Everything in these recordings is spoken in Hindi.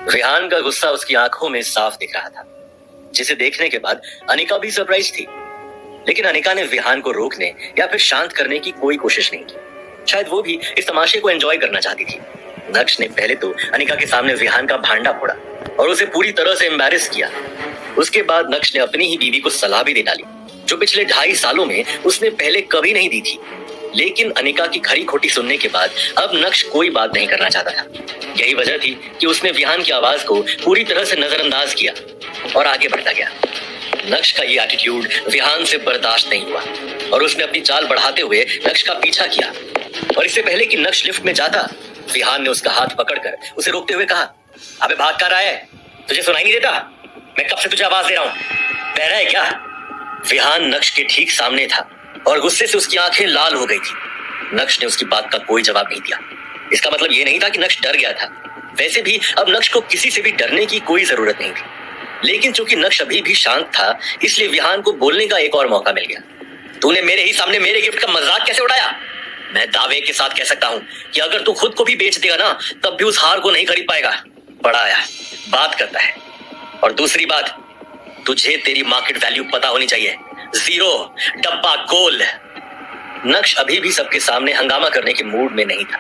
विहान का गुस्सा उसकी आंखों में साफ दिख रहा था, जिसे देखने के बाद अनिका भी सरप्राइज थी। लेकिन अनिका ने विहान को रोकने या फिर शांत करने की कोई कोशिश नहीं की। शायद वो भी इस तमाशे को एंजॉय करना चाहती थी। नक्श ने पहले तो अनिका के सामने विहान का भांडा फोड़ा और उसे पूरी तरह से एम्बैरेस किया। उसके बाद नक्श ने अपनी ही बीवी को सलाह भी दे डाली, जो पिछले 2.5 सालों में उसने पहले कभी नहीं दी थी। लेकिन अनिका की खरी खोटी सुनने के बाद अब नक्श कोई बात नहीं करना चाहता था। यही वजह थी कि उसने विहान की आवाज को पूरी तरह से नजरअंदाज किया और आगे बढ़ता गया। नक्श का ये एटीट्यूड विहान से बर्दाश्त नहीं हुआ और उसने अपनी चाल बढ़ाते हुए नक्श का पीछा किया। और इससे पहले कि नक्श लिफ्ट में जाता, विहान ने उसका हाथ पकड़कर उसे रोकते हुए कहा, अबे भाग कर रहा है? तुझे सुनाई नहीं देता? मैं कब से तुझे आवाज दे रहा हूं, बहरा है क्या? विहान नक्श के ठीक सामने था और गुस्से से उसकी आंखें लाल हो गई थी। नक्श ने उसकी बात का कोई जवाब नहीं दिया। इसका मतलब ये नहीं था कि नक्श डर गया था। वैसे भी अब नक्श को किसी से भी डरने की कोई जरूरत नहीं थी। लेकिन चूंकि नक्श अभी भी शांत था, इसलिए विहान को बोलने का एक और मौका मिल गया। तूने मेरे ही सामने मेरे गिफ्ट का मजाक कैसे उड़ाया? मैं दावे के साथ कह सकता हूं कि अगर तू खुद को भी बेच देगा ना, तब भी उस हार को नहीं खरीद पाएगा। बड़ा आया बात करता है। और दूसरी बात, तुझे तेरी मार्केट वैल्यू पता होनी चाहिए। 0, डब्बा गोल। नक्श अभी भी सबके सामने हंगामा करने के मूड में नहीं था,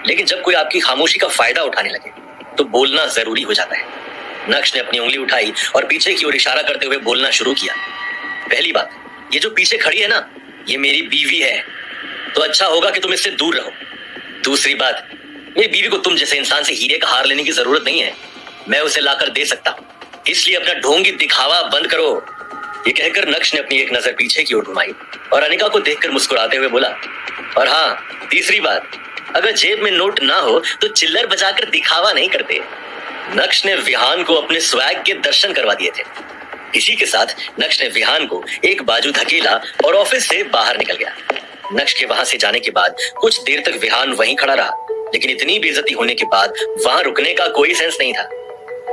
लेकिन जब कोई आपकी खामोशी का फायदा उठाने लगे तो बोलना जरूरी हो जाता है। नक्श ने अपनी उंगली उठाई और पीछे की ओर इशारा करते हुए बोलना शुरू किया। पहली बात, ये जो पीछे खड़ी है ना, ये मेरी बीवी है, तो अच्छा होगा कि तुम इससे दूर रहो। दूसरी बात, मेरी बीवी को तुम जैसे इंसान से हीरे का हार लेने की जरूरत नहीं है। मैं उसे लाकर दे सकता हूं, इसलिए अपना ढोंगी दिखावा बंद करो। ये कहकर नक्श ने अपनी एक नजर पीछे की ओर घुमाई और अनिका को देखकर मुस्कुराते हुए बोला, और हाँ, तीसरी बात, अगर जेब में नोट ना हो तो चिल्लर बजाकर दिखावा नहीं करते। नक्श ने विहान को अपने स्वैग के दर्शन करवा दिए थे। इसी के साथ नक्श ने विहान को एक बाजू धकेला और ऑफिस से बाहर निकल गया। नक्श के वहां से जाने के बाद कुछ देर तक विहान वहीं खड़ा रहा, लेकिन इतनी बेइज्जती होने के बाद वहां रुकने का कोई सेंस नहीं था।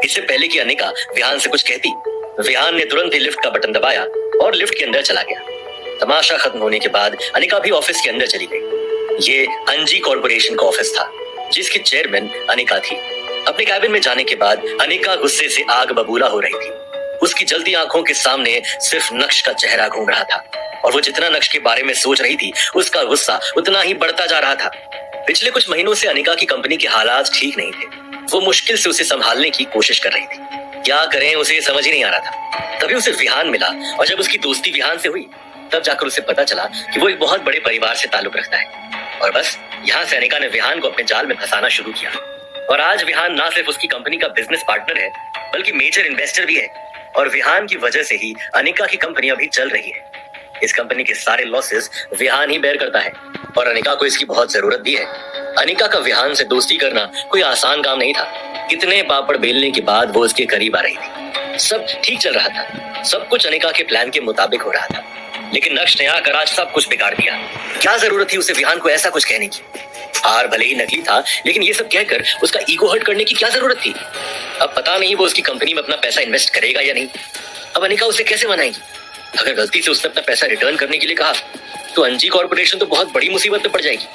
इससे पहले कि अनिका विहान से कुछ कहती, विहान ने तुरंत ही लिफ्ट का बटन दबाया और लिफ्ट के अंदर चला गया। तमाशा खत्म होने के बाद अनिका भी ऑफिस के अंदर चली गई। ये अंजी कॉर्पोरेशन का ऑफिस था, जिसकी चेयरमैन अनिका थी। अपने कैबिन में जाने के बाद अनिका गुस्से से आग बबूला हो रही थी। उसकी जलती आंखों के सामने सिर्फ नक्श का चेहरा घूम रहा था और वो जितना नक्श के बारे में सोच रही थी, उसका गुस्सा उतना ही बढ़ता जा रहा था। पिछले कुछ महीनों से अनिका की कंपनी के हालात ठीक नहीं थे। वो मुश्किल से उसे संभालने की कोशिश कर रही थी। क्या करें उसे समझ ही नहीं आ रहा था। तभी उसे विहान मिला और जब उसकी दोस्ती विहान से हुई, तब जाकर उसे पता चला कि वो एक बहुत बड़े परिवार से ताल्लुक रखता है। और बस यहाँ से अनिका ने विहान को अपने जाल में फंसाना शुरू किया। और आज विहान ना सिर्फ उसकी कंपनी का बिजनेस पार्टनर है, बल्कि मेजर इन्वेस्टर भी है। और विहान की वजह से ही अनिका की कंपनी अभी चल रही है। इस कंपनी के सारे लॉसेस विहान ही बेयर करता है और अनिका को इसकी बहुत जरूरत भी है। अनिका का विहान से दोस्ती करना कोई आसान काम नहीं था। कितने पापड़ बेलने के बाद वो उसके करीब आ रही थी। सब ठीक चल रहा था, सब कुछ अनिका के प्लान के मुताबिक हो रहा था, लेकिन नक्श ने आकर आज सब कुछ बिगाड़ दिया। क्या जरूरत थी उसे विहान को ऐसा कुछ कहने की? हार भले ही नकली था, लेकिन ये सब कहकर उसका ईगो हर्ट करने की क्या जरूरत थी? अब पता नहीं वो उसकी कंपनी में अपना पैसा इन्वेस्ट करेगा या नहीं। अब अनिका उसे कैसे मनाएगी? अगर गलती से उसने अपना पैसा रिटर्न करने के लिए कहा तो अंजी कॉर्पोरेशन तो बहुत बड़ी मुसीबत में पड़ जाएगी।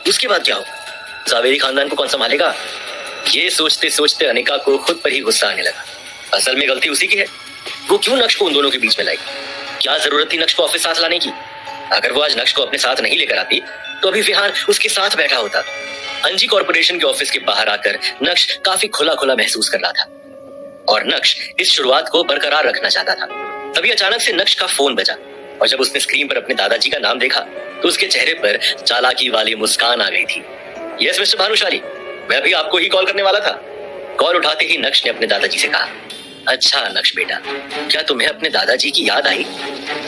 उसके बाद क्या होगा? जावेरी खानदान को कौन संभालेगा? ये सोचते सोचते अनिका को खुद पर ही गुस्सा आने लगा। असल में गलती उसी की है। वो क्यों नक्श को उन दोनों के बीच में लाई? क्या जरूरत थी नक्श को ऑफिस साथ लाने की? अगर वो आज नक्श को अपने साथ नहीं लेकर आती तो अभी विहान उसके साथ बैठा होता। अंजी कॉर्पोरेशन के ऑफिस के बाहर आकर नक्श काफी खुला खुला महसूस कर रहा था और नक्श इस शुरुआत को बरकरार रखना चाहता था। तभी अचानक से नक्श का फोन बजा और जब उसने स्क्रीन पर अपने दादाजी का नाम देखा तो उसके चेहरे पर चालाकी वाली मुस्कान आ गई थी। यस मिस्टर भानुशाली, मैं भी आपको ही कॉल करने वाला था। कॉल उठाते ही नक्श ने अपने दादाजी से कहा, अच्छा नक्श बेटा, क्या तुम्हें अपने दादाजी की याद आई?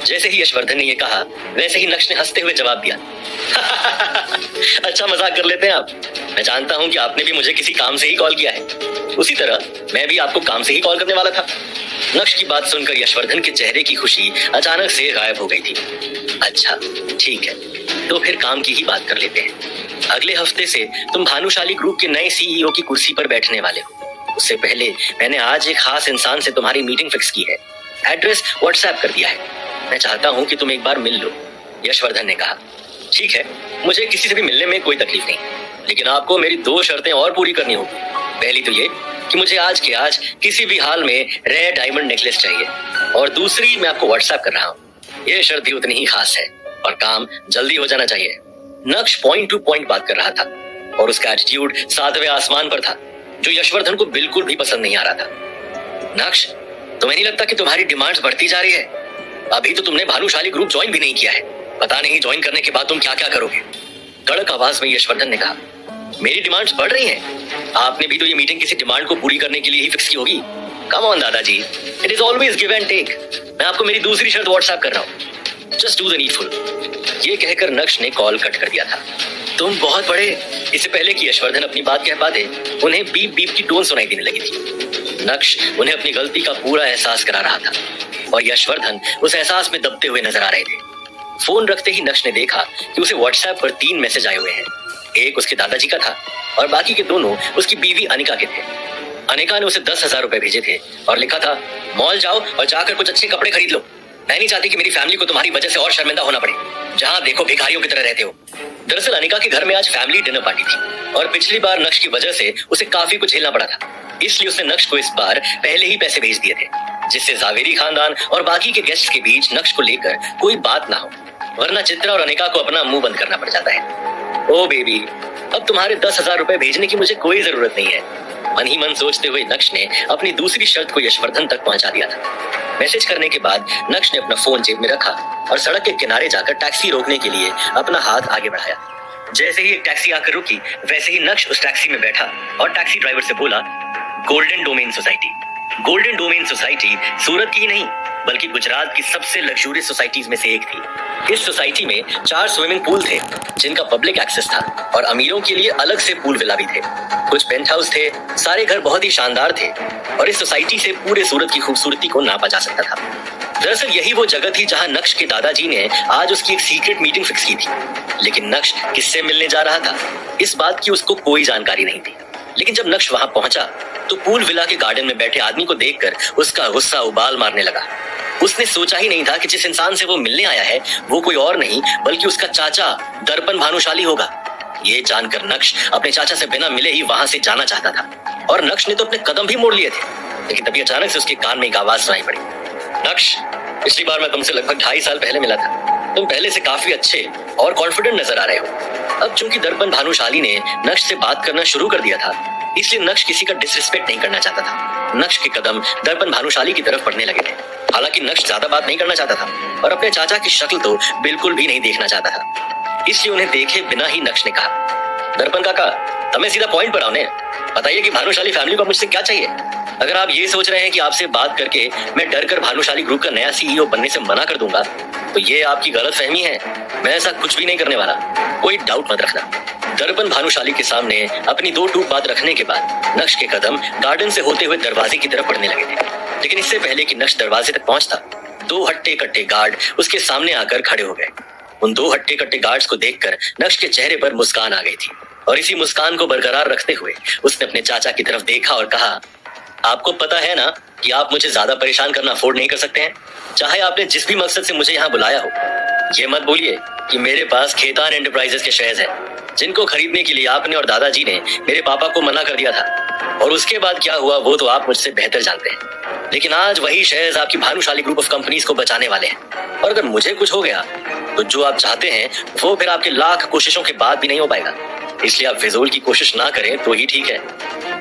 जैसे ही यशवर्धन ने ये कहा, वैसे ही नक्श ने हंसते हुए जवाब दिया, अच्छा मजाक कर लेते हैं आप। मैं जानता हूं कि आपने भी मुझे किसी काम से ही कॉल किया है। उसी तरह मैं भी आपको काम से ही कॉल करने वाला था। नक्श की बात सुनकर यशवर्धन के चेहरे की खुशी अचानक से गायब हो गई थी। अच्छा ठीक है, तो फिर काम की ही बात कर लेते हैं। अगले हफ्ते से तुम भानुशाली ग्रुप के नए सीईओ की कुर्सी पर बैठने वाले हो। उससे पहले मैंने आज एक खास इंसान से तुम्हारी मीटिंग फिक्स की है। एड्रेस व्हाट्सएप कर दिया है। मैं चाहता हूं कि तुम एक बार मिल लो। यशवर्धन ने कहा, ठीक है, मुझे किसी से भी मिलने में कोई तकलीफ नहीं, लेकिन आपको मेरी 2 शर्तें और पूरी करनी होगी। पहली तो ये कि मुझे आज के आज किसी भी हाल में रेयर डायमंड नेकलेस चाहिए, और दूसरी मैं आपको व्हाट्सएप कर रहा हूँ। ये शर्त भी उतनी ही खास है और काम जल्दी हो जाना चाहिए। नक्श पॉइंट टू पॉइंट बात कर रहा था और उसका एटीट्यूड 7वें आसमान पर था, जो यशवर्धन को बिल्कुल भी पसंद नहीं आ रहा था। नक्श, तुम्हें नहीं लगता कि तुम्हारी डिमांड्स बढ़ती जा रही है? अभी तो तुमने भानुशाली ग्रुप ज्वाइन भी नहीं किया है, पता नहीं ज्वाइन करने के बाद तुम क्या क्या करोगे। कड़क आवाज में यशवर्धन ने कहा, मेरी डिमांड्स बढ़ रही हैं? आपने भी तो ये मीटिंग किसी डिमांड को पूरी करने के लिए ही फिक्स की होगी। कम ऑन दादाजी, it is always give and take. मैं आपको मेरी दूसरी शर्त व्हाट्सएप कर रहा हूँ, जस्ट डू द नीडफुल। ये कहकर नक्श ने कॉल कट कर दिया था। तुम बहुत बड़े। इससे पहले कि यशवर्धन अपनी बात कह पाते, उन्हें बीप बीप की टोन सुनाई देने लगी थी। नक्श उन्हें अपनी गलती का पूरा एहसास करा रहा था और यशवर्धन उस एहसास में दबते हुए नजर आ रहे थे। फोन रखते ही नक्श ने देखा कि उसे व्हाट्सएप पर 3 मैसेज आए हुए हैं। एक उसके दादाजी का था और बाकी के दोनों उसकी बीवी अनिका के थे। अनिका ने उसे 10,000 रुपए भेजे थे और लिखा था, मॉल जाओ और जाकर कुछ अच्छे कपड़े खरीद लो। मैं नहीं चाहती कि मेरी फैमिली को तुम्हारी वजह से और शर्मिंदा होना पड़े। जहां देखो भिखारियों की तरह रहते हो। दरअसल अनिका के घर में आज फैमिली डिनर पार्टी थी और पिछली बार नक्श की वजह से उसे काफी कुछ झेलना पड़ा था, इसलिए उसने नक्श को इस बार पहले ही पैसे भेज दिए थे, जिससे जावेरी खानदान और बाकी के गेस्ट्स के बीच नक्श को लेकर कोई बात ना हो, वरना चित्रा और अनिका को अपना मुंह बंद करना पड़ जाता है। ओ बेबी, अब तुम्हारे 10,000 रुपए भेजने की मुझे कोई जरूरत नहीं है, मन ही मन सोचते हुए नक्श ने अपनी दूसरी शर्त को यशवर्धन तक पहुंचा दिया था। मैसेज करने के बाद नक्श ने अपना फोन जेब में रखा और सड़क के किनारे जाकर टैक्सी रोकने के लिए अपना हाथ आगे बढ़ाया। जैसे ही एक टैक्सी आकर रुकी, वैसे ही नक्श उस टैक्सी में बैठा और टैक्सी ड्राइवर से बोला, golden domain society. Golden domain society Surat की ही नहीं बल्कि गुजरात की सबसे लग्जूरियस सोसाइटीज में से एक थी। इस सोसाइटी में 4 स्विमिंग पूल थे जिनका पब्लिक एक्सेस था और अमीरों के लिए अलग से पूल विला भी थे। कुछ पेंट हाउस थे, सारे घर बहुत ही शानदार थे और इस सोसाइटी से पूरे सूरत की खूबसूरती को नापा जा सकता था। दरअसल यही वो जगह थी जहां नक्श के दादाजी ने आज उसकी एक सीक्रेट मीटिंग फिक्स की थी, लेकिन नक्श किससे मिलने जा रहा था इस बात की उसको कोई जानकारी नहीं थी। लेकिन जब नक्श वहां पहुंचा तो पूल विला के गार्डन में बैठे आदमी को देखकर उसका गुस्सा उबाल मारने लगा। उसने सोचा ही नहीं था कि जिस इंसान से वो मिलने आया है वो कोई और नहीं बल्कि उसका चाचा दर्पण भानुशाली होगा। ये जानकर नक्श अपने चाचा से बिना मिले ही वहां से जाना चाहता था और नक्श ने तो अपने कदम भी मोड़ लिए थे, लेकिन तभी अचानक से उसके कान में एक आवाज सुनाई पड़ी। नक्श, पिछली बार मैं तुमसे लगभग 2.5 साल पहले मिला था। तुम पहले से काफी अच्छे और कॉन्फिडेंट नजर आ रहे हो। अब चूंकि दर्पण भानुशाली ने नक्श से बात करना शुरू कर दिया था, इसलिए नक्श किसी का डिसरिस्पेक्ट नहीं करना चाहता था। नक्श के कदम दर्पण भानुशाली की तरफ बढ़ने लगे थे। हालांकि नक्श ज्यादा बात नहीं करना चाहता था और अपने चाचा की शक्ल तो बिल्कुल भी नहीं देखना चाहता था, इसलिए उन्हें देखे बिना ही नक्श ने कहा, दर्पण काका, तमें सीधा पॉइंट पर आओ ने। बताइए कि भानुशाली फैमिली को मुझसे क्या चाहिए। अगर आप ये सोच रहे हैं कि आपसे बात करके मैं डर कर भानुशाली ग्रुप का नया सीईओ बनने से मना कर दूंगा तो ये आपकी गलतफहमी है। मैं ऐसा कुछ भी नहीं करने वाला, कोई डाउट मत रखना। दर्पण भानुशाली के सामने अपनी 2 टूक बात रखने के बाद नक्श के कदम गार्डन से होते हुए दरवाजे की तरफ बढ़ने लगे थे, लेकिन इससे पहले कि नक्श दरवाजे तक पहुंचता 2 हट्टे कट्टे गार्ड उसके सामने आकर खड़े हो गए। उन 2 हट्टे कट्टे गार्ड्स को देखकर नक्श के चेहरे पर मुस्कान आ गई थी और इसी मुस्कान को बरकरार रखते हुए उसने अपने चाचा की तरफ देखा और कहा, आपको पता है ना कि आप मुझे ज्यादा परेशान करना अफोर्ड नहीं कर सकते हैं, चाहे आपने जिस भी मकसद से मुझे यहाँ बुलाया हो। ये मत बोलिए कि मेरे पास खेतान एंटरप्राइजेस के शेयर्स हैं, जिनको खरीदने के लिए आपने और दादाजी ने मेरे पापा को मना कर दिया था, और उसके बाद क्या हुआ वो तो आप मुझसे बेहतर जानते हैं। लेकिन आज वही शेयर्स आपकी भानुशाली ग्रुप ऑफ कंपनीज को बचाने वाले हैं, और अगर मुझे कुछ हो गया तो जो आप चाहते हैं वो फिर आपके लाख कोशिशों के बाद भी नहीं हो पाएगा। इसलिए आप फिजूल की कोशिश ना करें तो ही ठीक है।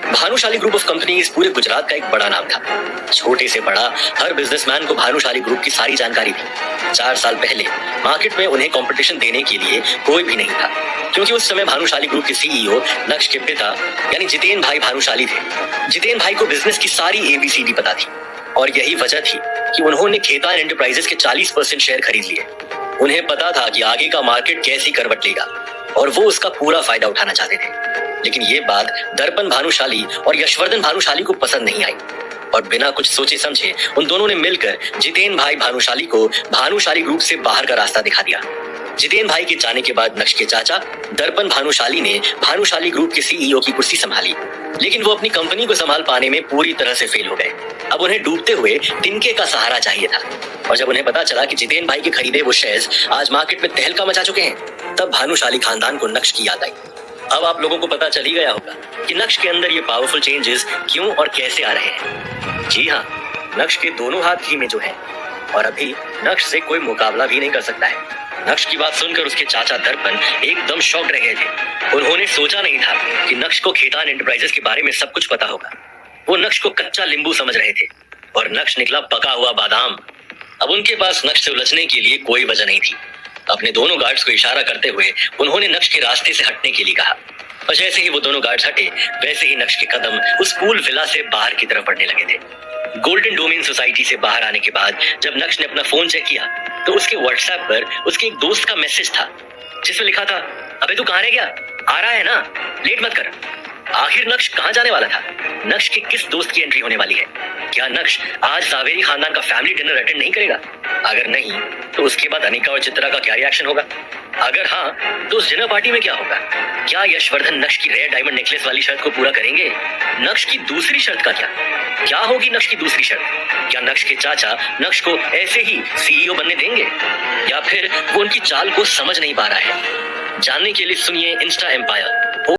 भानुशाली ग्रुप ऑफ कंपनीज पूरे गुजरात का एक बड़ा नाम था। छोटे से बड़ा हर बिजनेसमैन को भानुशाली ग्रुप की सारी जानकारी थी। 4 साल पहले मार्केट में उन्हें कंपटीशन देने के लिए कोई भी नहीं था, क्योंकि उस समय भानुशाली ग्रुप के सीईओ नक्श के पिता यानी जितेन भाई भानुशाली थे। जितेन भाई को बिजनेस की सारी ABCD पता थी और यही वजह थी कि उन्होंने खेतान एंटरप्राइजेस के 40% शेयर खरीद लिए। उन्हें पता था कि आगे का मार्केट कैसी करवट लेगा और वो उसका पूरा फायदा उठाना चाहते थे। लेकिन ये बात दर्पण भानुशाली और यशवर्धन भानुशाली को पसंद नहीं आई और बिना कुछ सोचे समझे उन दोनों ने मिलकर जितेन भाई भानुशाली को भानुशाली ग्रुप से बाहर का रास्ता दिखा दिया। जितेन भाई के जाने के बाद नक्श के चाचा दर्पण भानुशाली ने भानुशाली ग्रुप के सीईओ की कुर्सी संभाली, लेकिन वो अपनी कंपनी को संभाल पाने में पूरी तरह से फेल हो गए। अब उन्हें डूबते हुए तिनके का सहारा चाहिए था, और जब उन्हें पता चला कि जितेन भाई के खरीदे वो शेयर्स आज मार्केट में तहलका मचा चुके हैं, तब भानुशाली खानदान को नक्श की याद आई। अब आप लोगों को पता चल ही गया होगा कि नक्श के अंदर ये पावरफुल चेंजेस क्यों और कैसे आ रहे हैं। जी हाँ, नक्श के दोनों हाथ घी में जो है, और अभी नक्श से कोई मुकाबला भी नहीं कर सकता है। नक्श की बात सुनकर उसके चाचा दर्पण एकदम शॉक्ड रह गए थे। उन्होंने सोचा नहीं था कि नक्श को खेतान एंटरप्राइजेस के बारे में सब कुछ पता होगा। वो नक्श को कच्चा नींबू समझ रहे थे और नक्श निकला पका हुआ बादाम। अब उनके पास नक्श से उलझने के लिए कोई वजह नहीं थी। अपने दोनों गार्ड्स को इशारा करते हुए उन्होंने नक्श के रास्ते से हटने के लिए कहा, और जैसे ही वो दोनों गार्ड्स हटे वैसे ही नक्श के कदम उस पूल विला से बाहर की तरफ बढ़ने लगे थे। गोल्डन डोमेन सोसाइटी से बाहर आने के बाद जब नक्श ने अपना फोन चेक किया तो उसके व्हाट्सएप पर उसके एक दोस्त का मैसेज था जिसमें लिखा था, अबे तू कहां रह गया, आ रहा है ना, लेट मत कर। आखिर नक्श कहां जाने वाला था? नक्श के किस दोस्त की एंट्री होने वाली है? क्या नक्श आज जावेरी खानदान का फैमिली डिनर अटेंड नहीं करेगा? अगर नहीं तो उसके बाद अनिका और चित्रा का क्या रिएक्शन होगा? अगर हाँ तो उस डिनर पार्टी में क्या होगा? क्या यशवर्धन नक्श की रेयर डायमंड नेकलेस वाली शर्त को पूरा करेंगे? नक्श की दूसरी शर्त का क्या होगी? नक्श की दूसरी शर्त, क्या नक्श के चाचा नक्श को ऐसे ही सीईओ बनने देंगे, या फिर वो उनकी चाल को समझ नहीं पा रहा है? जानने के लिए सुनिए इंस्टा एम्पायर।